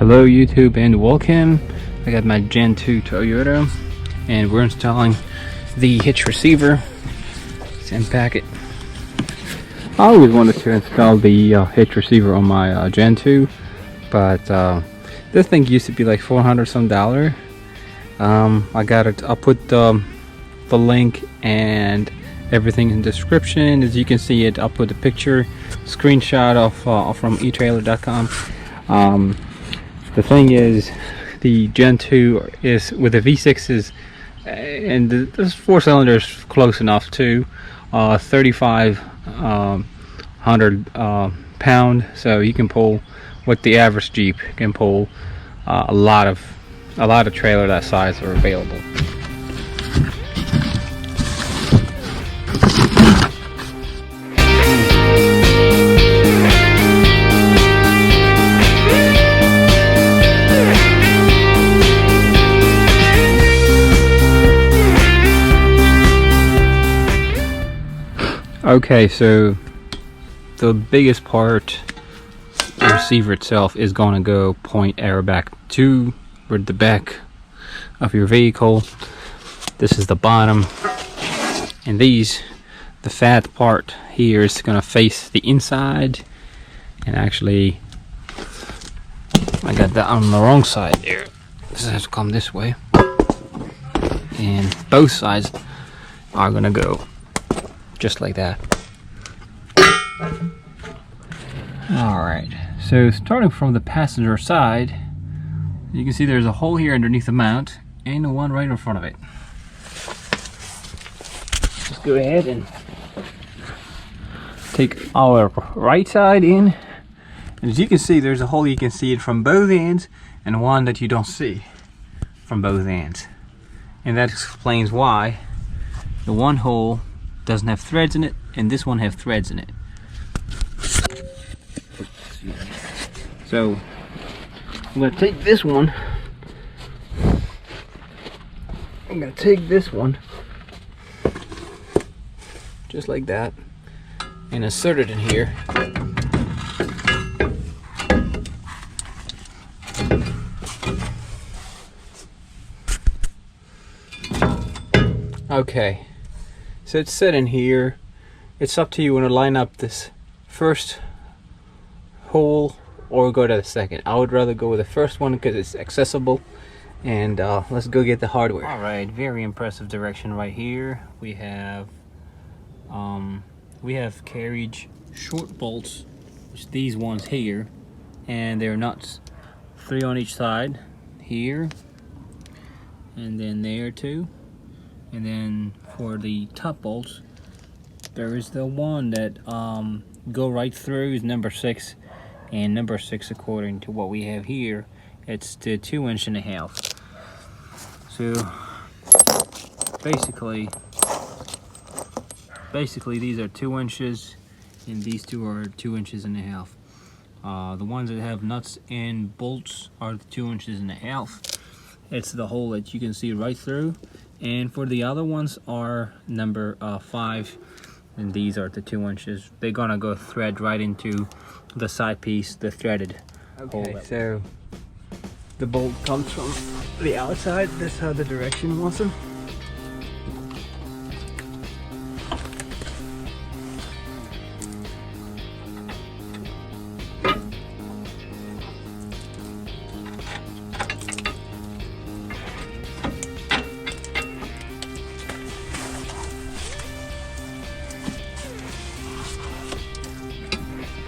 Hello YouTube and welcome. I got my Gen 2 Toyota and we're installing the hitch receiver. Let's unpack it. I always wanted to install the hitch receiver on my Gen 2, but this thing used to be like $400 some. I got it. I'll put the link and everything in the description. As you can see it, I'll put a picture screenshot of from eTrailer.com. The thing is, the Gen 2 is with the V6s, and this 4-cylinder is close enough to 3,500 pound, so you can pull what the average Jeep can pull. A lot of trailer that size are available. Okay, so the biggest part, the receiver itself, is going to go point arrow back to the back of your vehicle. This is the bottom, and the fat part here is going to face the inside. And actually, I got that on the wrong side there. This has to come this way, and both sides are going to go just like that. Alright, so starting from the passenger side, you can see there's a hole here underneath the mount and one right in front of it. Let's go ahead and take our right side in. And as you can see, there's a hole, you can see it from both ends, and one that you don't see from both ends. And that explains why the one hole doesn't have threads in it and this one have threads in it. So I'm going to take this one, just like that, and insert it in here. Okay, so it's set in here. It's up to you when to line up this first hole or go to the second. I would rather go with the first one because it's accessible. And let's go get the hardware. All right, very impressive direction right here. We have carriage short bolts, which these ones here, and they're nuts, 3 on each side here, and then there too. And then for the top bolts, there is the one that go right through, is number 6, and number 6, according to what we have here, it's the 2.5 inch. So basically these are 2 inches and these two are 2.5 inches. The ones that have nuts and bolts are the 2.5 inches. It's the hole that you can see right through, and for the other ones are number 5, and these are the 2 inches. They're gonna go thread right into the side piece, the threaded hole. Okay, so the bolt comes from the outside. That's how the direction wants them.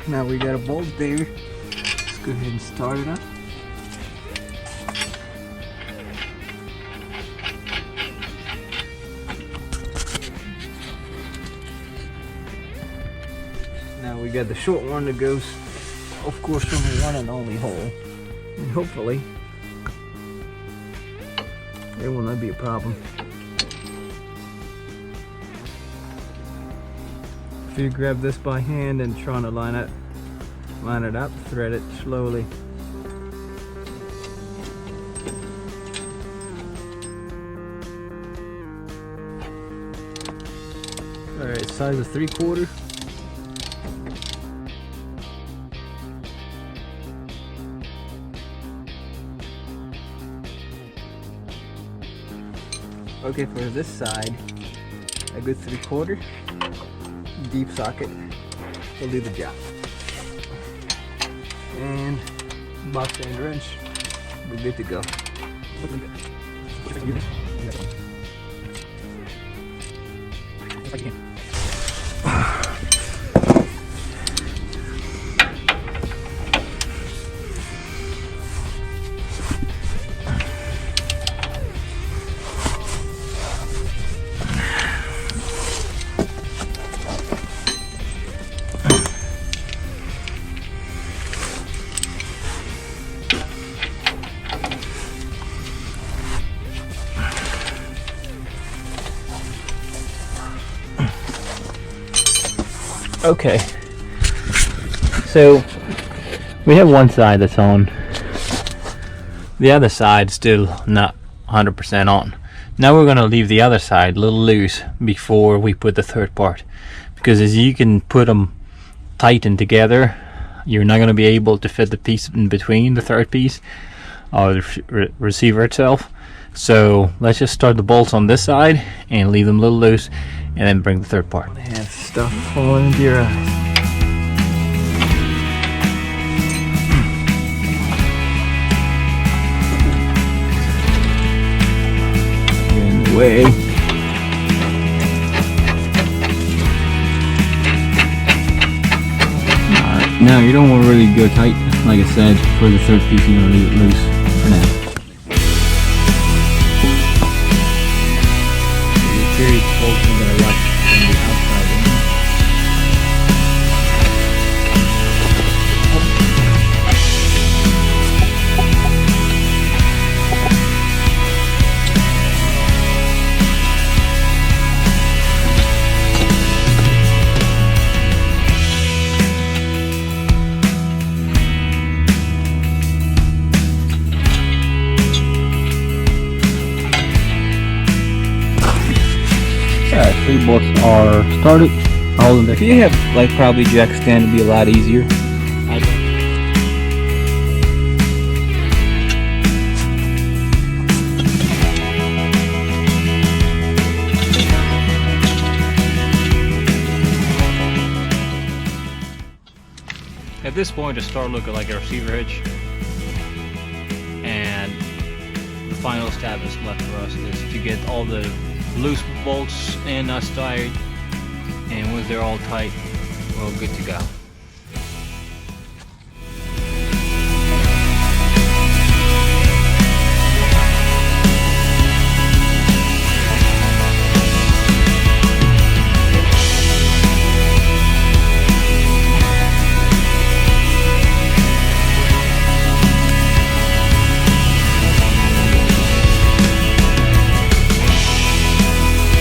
Now we got a bolt there. Let's go ahead and start it up. Now we got the short one that goes, of course, from the one and only hole. And hopefully it will not be a problem. If you grab this by hand and trying to line it up, thread it slowly. Alright, size of 3/4. Okay, for this side, a good 3/4 deep socket will do the job. And box and wrench, we're good to go. Okay, so we have one side that's on. The other side still not 100% on. Now we're going to leave the other side a little loose before we put the third part, because as you can put them tightened together, you're not going to be able to fit the piece in between the third piece or the receiver itself. So let's just start the bolts on this side and leave them a little loose, and then bring the third part. They have stuff falling into your eyes. Get in the way. Alright, now you don't want to really go tight. Like I said, for the third piece you're going to leave it loose for now. Series bolting that I left on the outside. Three bolts are started. Hold them there. If you have like probably jack stand, it'd be a lot easier. At this point, it started looking like a receiver hitch, and the final step is left for us is to get all the loose bolts and nuts tight, and once they're all tight, we're all good to go.